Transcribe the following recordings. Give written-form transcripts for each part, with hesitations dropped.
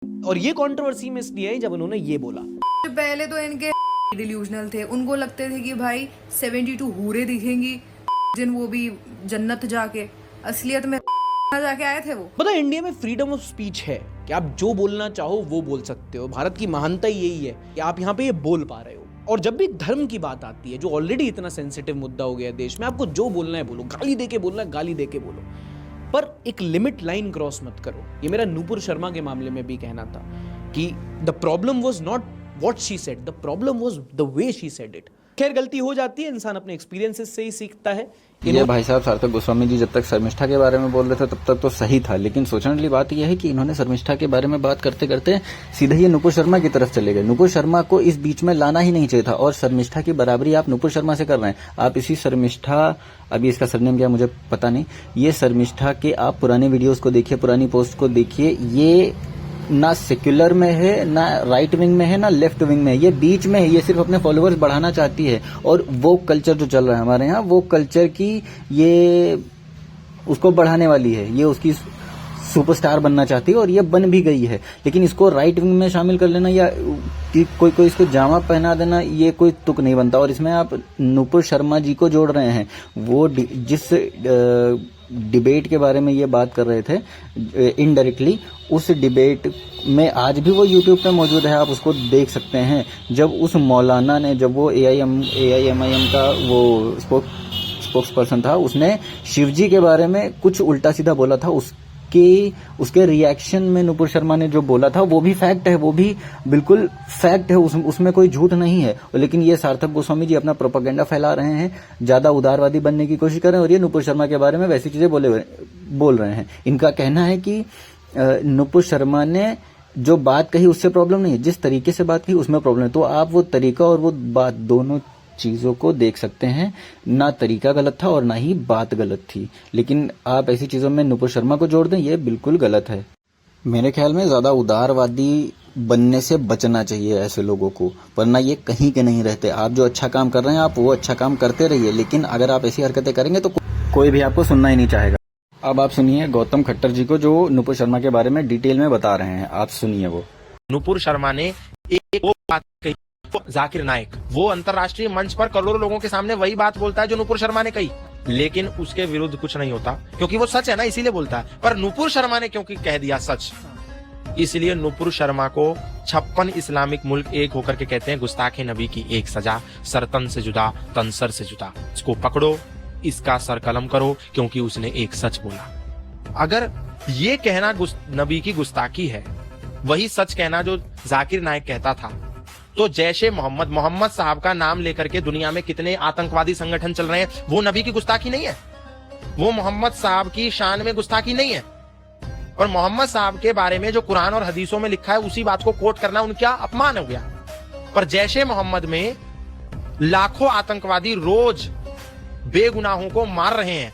और ये कंट्रोवर्सी में इसलिए आई जब उन्होंने ये बोला। पहले तो इनके डिल्यूजनल थे, उनको लगते थे कि भाई 72 हूरे दिखेंगी जिन, वो भी जन्नत जाके, असलियत में जाके आए थे वो। पता है इंडिया में फ्रीडम ऑफ स्पीच है कि आप जो बोलना चाहो वो बोल सकते हो। भारत की महानता यही है कि आप यहाँ पे ये बोल पा रहे हो। और जब भी धर्म की बात आती है, जो ऑलरेडी इतना सेंसिटिव मुद्दा हो गया है देश में, आपको जो बोलना है बोलो, गाली देके बोलना है गाली देके बोलो, पर एक लिमिट लाइन क्रॉस मत करो। ये मेरा नूपुर शर्मा के मामले में भी कहना था कि the problem was not what she said, the problem was the way she said it. खैर गलती हो जाती है, इंसान अपने एक्सपीरियंसेस से ही सीखता है। ये भाई साहब सार्थक गोस्वामी जी जब तक शर्मिष्ठा के बारे में बोल रहे थे तब तक तो सही था, लेकिन सोचने वाली बात यह है कि इन्होंने शर्मिष्ठा के बारे में बात करते करते सीधे ही नुपुर शर्मा की तरफ चले गए। नुपुर शर्मा को इस बीच में लाना ही नहीं चाहिए था, और शर्मिष्ठा की बराबरी आप नुपुर शर्मा से कर रहे हैं। आप इसी शर्मिष्ठा, अभी इसका सरनेम क्या मुझे पता नहीं, ये शर्मिष्ठा के आप पुराने वीडियोज को देखिए, पुरानी पोस्ट को देखिए, ये ना सेक्युलर में है, ना राइट विंग में है, ना लेफ्ट विंग में है, ये बीच में है। ये सिर्फ अपने फॉलोअर्स बढ़ाना चाहती है, और वो कल्चर जो चल रहा है हमारे यहाँ, वो कल्चर की ये उसको बढ़ाने वाली है, ये उसकी सुपरस्टार बनना चाहती है, और ये बन भी गई है। लेकिन इसको राइट विंग में शामिल कर लेना या कि कोई इसको जामा पहना देना, ये कोई तुक नहीं बनता। और इसमें आप नुपुर शर्मा जी को जोड़ रहे हैं, वो जिस डिबेट के बारे में ये बात कर रहे थे इनडायरेक्टली, उस डिबेट में आज भी वो यूट्यूब पे मौजूद है, आप उसको देख सकते हैं। जब उस मौलाना ने, जब वो AIMIM का वो स्पोक्स पर्सन था, उसने शिवजी के बारे में कुछ उल्टा सीधा बोला था, उसके रिएक्शन में नुपुर शर्मा ने जो बोला था वो भी फैक्ट है, वो भी बिल्कुल फैक्ट है, उसमें कोई झूठ नहीं है। लेकिन ये सार्थक गोस्वामी जी अपना प्रोपेगेंडा फैला रहे हैं, ज्यादा उदारवादी बनने की कोशिश कर रहे हैं, और ये नुपुर शर्मा के बारे में वैसी चीजें बोल रहे हैं। इनका कहना है कि नुपुर शर्मा ने जो बात कही उससे प्रॉब्लम नहीं है, जिस तरीके से बात कही उसमें प्रॉब्लम है। तो आप वो तरीका और वो बात, दोनों चीजों को देख सकते हैं। ना तरीका गलत था और ना ही बात गलत थी, लेकिन आप ऐसी चीजों में नुपुर शर्मा को जोड़ दें, ये बिल्कुल गलत है। मेरे ख्याल में ज्यादा उदारवादी बनने से बचना चाहिए ऐसे लोगों को, वरना ये कहीं के नहीं रहते। आप जो अच्छा काम कर रहे हैं, आप वो अच्छा काम करते रहिए, लेकिन अगर आप ऐसी हरकतें करेंगे तो कोई भी आपको सुनना ही नहीं चाहेगा। अब आप सुनिए गौतम खट्टर जी को, जो नुपुर शर्मा के बारे में डिटेल में बता रहे हैं। आप सुनिए। वो नुपुर शर्मा ने एक वो बात कही, जाकिर नाइक वो अंतरराष्ट्रीय मंच पर करोड़ों लोगों के सामने वही बात बोलता है जो नुपुर शर्मा ने कही, लेकिन उसके विरुद्ध कुछ नहीं होता, क्योंकि वो सच है ना, इसीलिए बोलता है। पर नुपुर शर्मा ने क्योंकि कह दिया सच, इसलिए नुपुर शर्मा को 56 इस्लामिक मुल्क एक होकर के कहते हैं गुस्ताखे नबी की एक सजा, सरतन से जुदा तनसर से जुदा। इसको पकड़ो, इसका सर कलम करो, क्योंकि उसने एक सच बोला। अगर ये कहना नबी की गुस्ताखी है, वही सच कहना जो जाकिर नाइक कहता था, तो जैशे मोहम्मद साहब का नाम लेकर के दुनिया में कितने आतंकवादी संगठन चल रहे हैं, वो नबी की गुस्ताखी नहीं है, वो मोहम्मद साहब की शान में गुस्ताखी नहीं है। और मोहम्मद साहब के बारे में जो कुरान और हदीसों में लिखा है, उसी बात को कोट करना उनका अपमान हो गया। पर जैशे मोहम्मद में लाखों आतंकवादी रोज बेगुनाहों को मार रहे हैं,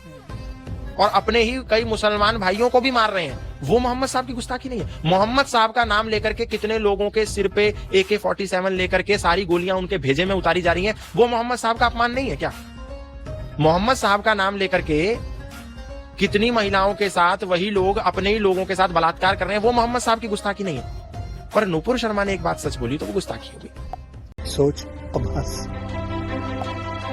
और अपने ही कई मुसलमान भाइयों को भी मार रहे हैं, वो मोहम्मद साहब की गुस्ताखी नहीं है। मोहम्मद साहब का नाम लेकर के कितने लोगों के सिर पे AK-47 लेकर के सारी गोलियां उनके भेजे में उतारी जा रही हैं, वो मोहम्मद साहब का अपमान नहीं है क्या? मोहम्मद साहब का नाम लेकर के कितनी महिलाओं के साथ वही लोग अपने ही लोगों के साथ बलात्कार कर रहे हैं, वो मोहम्मद साहब की गुस्ताखी नहीं है। पर नुपुर शर्मा ने एक बात सच बोली तो वो गुस्ताखी हो गई। सोच अब हंस।